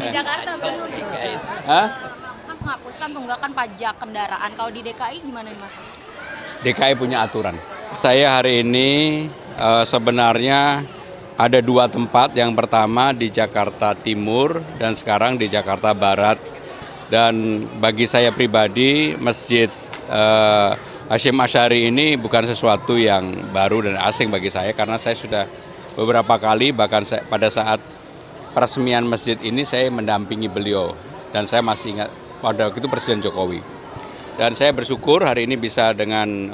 Di Jakarta baru guys. Hah? kan penghapusan tunggakan pajak kendaraan. Kalau di DKI gimana nih Mas? DKI punya aturan. Saya hari ini sebenarnya ada dua tempat. Yang pertama di Jakarta Timur dan sekarang di Jakarta Barat. Dan bagi saya pribadi, Masjid Hasyim Asy'ari ini bukan sesuatu yang baru dan asing bagi saya, karena saya sudah beberapa kali, bahkan pada saat peresmian masjid ini saya mendampingi beliau, dan saya masih ingat pada waktu itu Presiden Jokowi. Dan saya bersyukur hari ini bisa dengan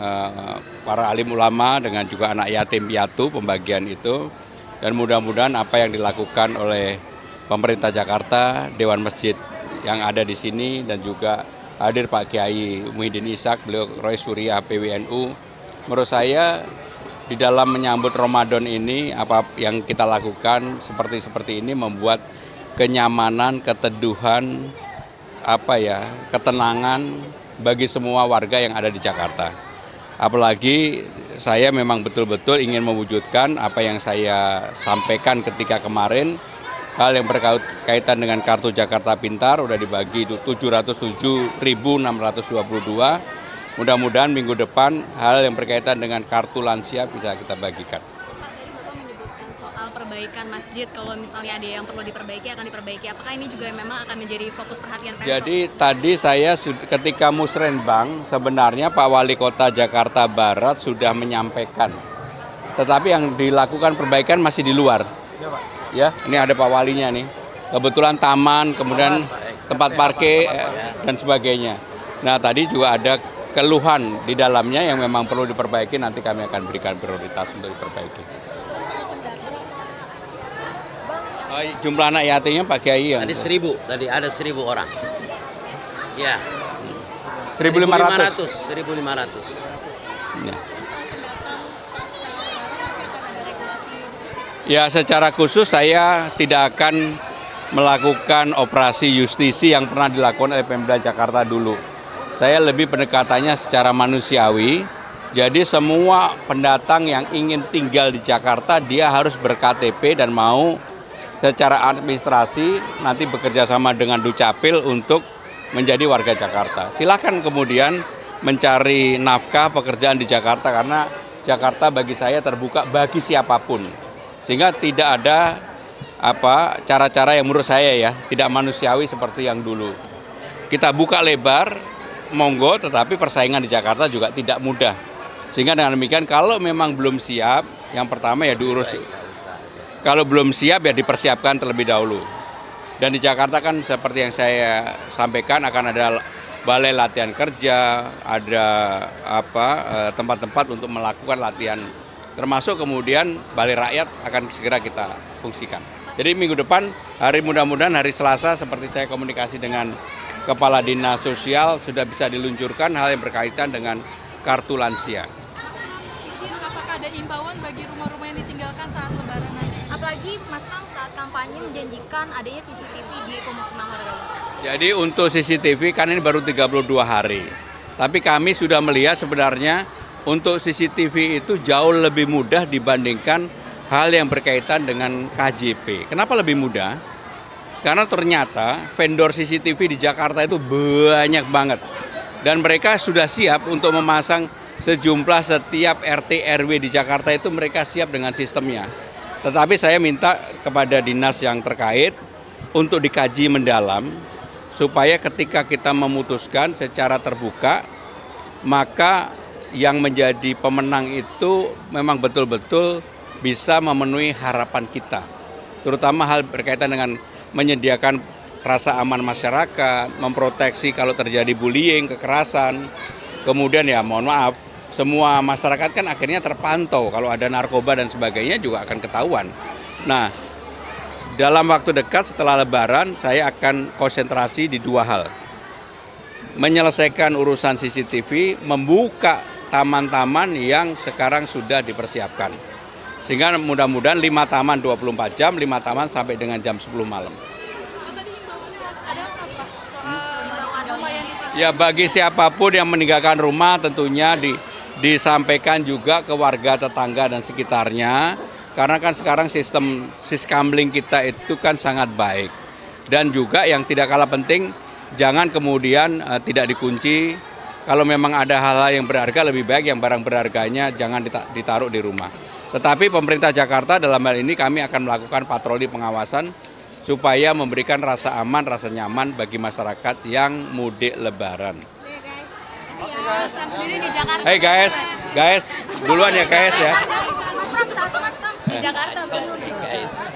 para alim ulama, dengan juga anak yatim piatu pembagian itu, dan mudah-mudahan apa yang dilakukan oleh pemerintah Jakarta, Dewan Masjid yang ada di sini, dan juga hadir Pak Kiai Muhyiddin Ishak, beliau Roy Surya PWNU. Menurut saya di dalam menyambut Ramadan ini, apa yang kita lakukan seperti ini membuat kenyamanan, keteduhan, ketenangan bagi semua warga yang ada di Jakarta. Apalagi saya memang betul-betul ingin mewujudkan apa yang saya sampaikan ketika kemarin. Hal yang berkaitan dengan kartu Jakarta Pintar udah dibagi 707.622. Mudah-mudahan minggu depan hal yang berkaitan dengan kartu lansia bisa kita bagikan. Bapak menyebutkan soal perbaikan masjid, kalau misalnya ada yang perlu diperbaiki akan diperbaiki. Apakah ini juga memang akan menjadi fokus perhatian Pemprov? Jadi tadi saya ketika musrenbang sebenarnya Pak Wali Kota Jakarta Barat sudah menyampaikan. Tetapi yang dilakukan perbaikan masih di luar. Ya, ini ada Pak Walinya nih. Kebetulan taman, kemudian tempat parkir dan sebagainya. Nah, tadi juga ada keluhan di dalamnya yang memang perlu diperbaiki, nanti kami akan berikan prioritas untuk diperbaiki. Jumlah anak yatimnya Pak Kiai yang Tadi ada 1.000 orang. Ya. 1.500. 1.500. Ya. Ya, secara khusus saya tidak akan melakukan operasi justisi yang pernah dilakukan oleh Pemda Jakarta dulu. Saya lebih pendekatannya secara manusiawi. Jadi semua pendatang yang ingin tinggal di Jakarta dia harus ber-KTP dan mau secara administrasi nanti bekerja sama dengan Dukcapil untuk menjadi warga Jakarta. Silakan kemudian mencari nafkah pekerjaan di Jakarta, karena Jakarta bagi saya terbuka bagi siapapun. Sehingga tidak ada cara-cara yang menurut saya ya tidak manusiawi seperti yang dulu. Kita buka lebar, monggo, tetapi persaingan di Jakarta juga tidak mudah. Sehingga dengan demikian kalau memang belum siap, yang pertama ya diurus. Kalau belum siap ya dipersiapkan terlebih dahulu. Dan di Jakarta kan seperti yang saya sampaikan akan ada balai latihan kerja, ada tempat-tempat untuk melakukan latihan. Termasuk kemudian balai rakyat akan segera kita fungsikan. Jadi minggu depan, mudah-mudahan hari Selasa seperti saya komunikasi dengan Kepala Dinas Sosial sudah bisa diluncurkan hal yang berkaitan dengan kartu lansia. Apakah ada imbauan bagi rumah-rumah yang ditinggalkan saat lebaran nanti? Apalagi Mas Kang saat kampanye menjanjikan adanya CCTV di pemukiman warga. Jadi untuk CCTV kan ini baru 32 hari. Tapi kami sudah melihat sebenarnya untuk CCTV itu jauh lebih mudah dibandingkan hal yang berkaitan dengan KJP. Kenapa lebih mudah? Karena ternyata vendor CCTV di Jakarta itu banyak banget. Dan mereka sudah siap untuk memasang sejumlah setiap RT RW di Jakarta itu mereka siap dengan sistemnya. Tetapi saya minta kepada dinas yang terkait untuk dikaji mendalam supaya ketika kita memutuskan secara terbuka, maka yang menjadi pemenang itu memang betul-betul bisa memenuhi harapan kita. Terutama hal berkaitan dengan menyediakan rasa aman masyarakat, memproteksi kalau terjadi bullying, kekerasan. Kemudian ya mohon maaf, semua masyarakat kan akhirnya terpantau. Kalau ada narkoba dan sebagainya juga akan ketahuan. Nah, dalam waktu dekat setelah Lebaran saya akan konsentrasi di dua hal. Menyelesaikan urusan CCTV, membuka taman-taman yang sekarang sudah dipersiapkan. Sehingga mudah-mudahan 5 taman 24 jam, 5 taman sampai dengan jam 10 malam. Tadi imbauannya ada apa soal rumah yang ditinggalkan? Ya bagi siapapun yang meninggalkan rumah tentunya disampaikan juga ke warga tetangga dan sekitarnya. Karena kan sekarang sistem siskamling kita itu kan sangat baik. Dan juga yang tidak kalah penting, jangan kemudian tidak dikunci. Kalau memang ada hal-hal yang berharga, lebih baik yang barang berharganya jangan ditaruh di rumah. Tetapi pemerintah Jakarta dalam hal ini kami akan melakukan patroli pengawasan supaya memberikan rasa aman, rasa nyaman bagi masyarakat yang mudik lebaran. Mas Pram sendiri di Jakarta. Hey guys, duluan ya guys ya. Di Jakarta benar juga.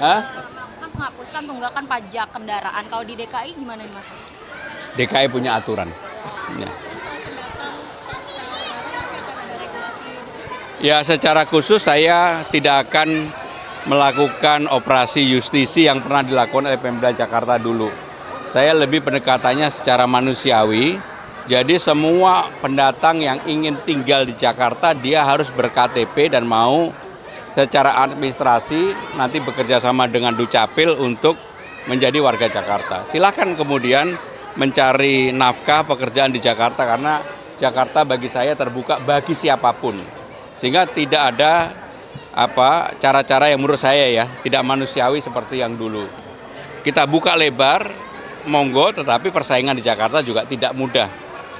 Hah? Melakukan penghapusan tunggakan pajak kendaraan. Kalau di DKI gimana nih Mas? DKI punya aturan. Ya, secara khusus saya tidak akan melakukan operasi justisi yang pernah dilakukan oleh Pemda Jakarta dulu. Saya lebih pendekatannya secara manusiawi. Jadi semua pendatang yang ingin tinggal di Jakarta dia harus ber-KTP dan mau secara administrasi nanti bekerja sama dengan Dukcapil untuk menjadi warga Jakarta. Silakan kemudian mencari nafkah pekerjaan di Jakarta karena Jakarta bagi saya terbuka bagi siapapun. Sehingga tidak ada cara-cara yang menurut saya ya tidak manusiawi seperti yang dulu. Kita buka lebar, monggo, tetapi persaingan di Jakarta juga tidak mudah.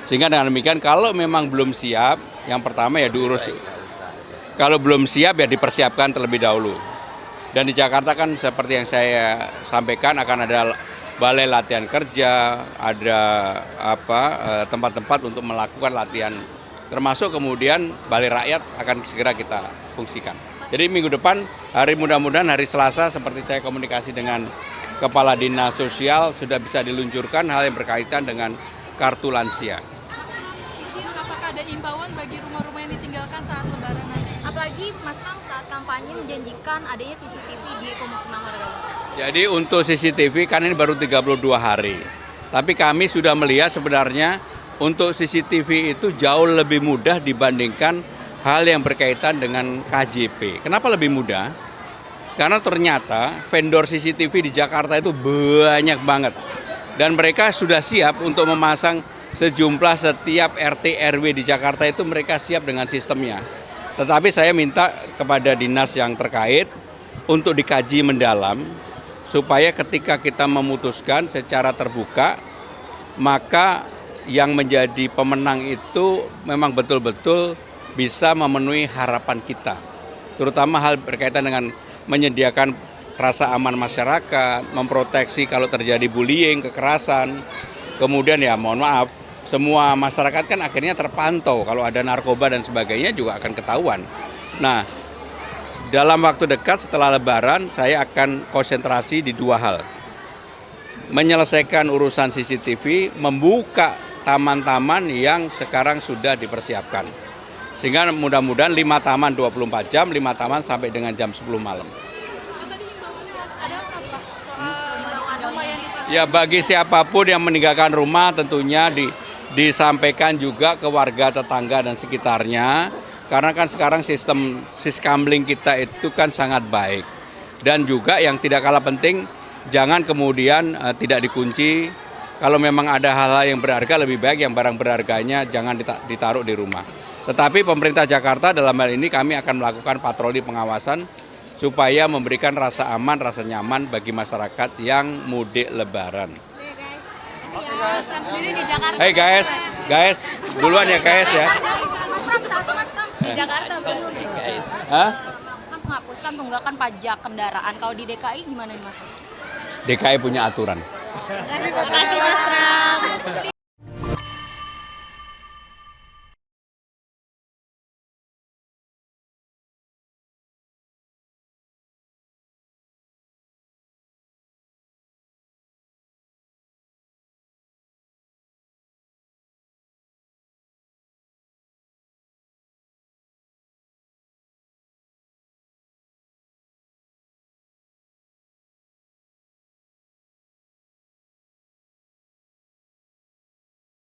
Sehingga dengan demikian kalau memang belum siap, yang pertama ya diurus. Kalau belum siap ya dipersiapkan terlebih dahulu. Dan di Jakarta kan seperti yang saya sampaikan akan ada balai latihan kerja, ada tempat-tempat untuk melakukan latihan. Termasuk kemudian balai rakyat akan segera kita fungsikan. Jadi minggu depan, mudah-mudahan hari Selasa seperti saya komunikasi dengan Kepala Dinas Sosial sudah bisa diluncurkan hal yang berkaitan dengan kartu lansia. Apakah ada imbauan bagi rumah-rumah yang ditinggalkan saat lebaran nanti? Apalagi Mas Pram saat kampanye menjanjikan adanya CCTV di pemukiman warga. Jadi untuk CCTV kan ini baru 32 hari. Tapi kami sudah melihat sebenarnya untuk CCTV itu jauh lebih mudah dibandingkan hal yang berkaitan dengan KJP. Kenapa lebih mudah? Karena ternyata vendor CCTV di Jakarta itu banyak banget. Dan mereka sudah siap untuk memasang sejumlah setiap RT RW di Jakarta itu mereka siap dengan sistemnya. Tetapi saya minta kepada dinas yang terkait untuk dikaji mendalam supaya ketika kita memutuskan secara terbuka maka yang menjadi pemenang itu memang betul-betul bisa memenuhi harapan kita. Terutama hal berkaitan dengan menyediakan rasa aman masyarakat, memproteksi kalau terjadi bullying, kekerasan. Kemudian ya mohon maaf, semua masyarakat kan akhirnya terpantau. Kalau ada narkoba dan sebagainya juga akan ketahuan. Nah, dalam waktu dekat setelah Lebaran saya akan konsentrasi di dua hal. Menyelesaikan urusan CCTV, membuka taman-taman yang sekarang sudah dipersiapkan. Sehingga mudah-mudahan 5 taman 24 jam, 5 taman sampai dengan jam 10 malam. Ya bagi siapapun yang meninggalkan rumah tentunya disampaikan juga ke warga tetangga dan sekitarnya. Karena kan sekarang sistem siskamling kita itu kan sangat baik. Dan juga yang tidak kalah penting, jangan kemudian tidak dikunci. Kalau memang ada hal-hal yang berharga, lebih baik yang barang berharganya jangan ditaruh di rumah. Tetapi pemerintah Jakarta dalam hal ini kami akan melakukan patroli pengawasan supaya memberikan rasa aman, rasa nyaman bagi masyarakat yang mudik lebaran. Mas Pram sendiri di Jakarta. Hey guys, duluan ya guys ya. Di Jakarta benar juga. Hah? Melakukan penghapusan tunggakan pajak kendaraan. Kalau di DKI gimana nih Mas? DKI punya aturan. Terima kasih Mas Pram.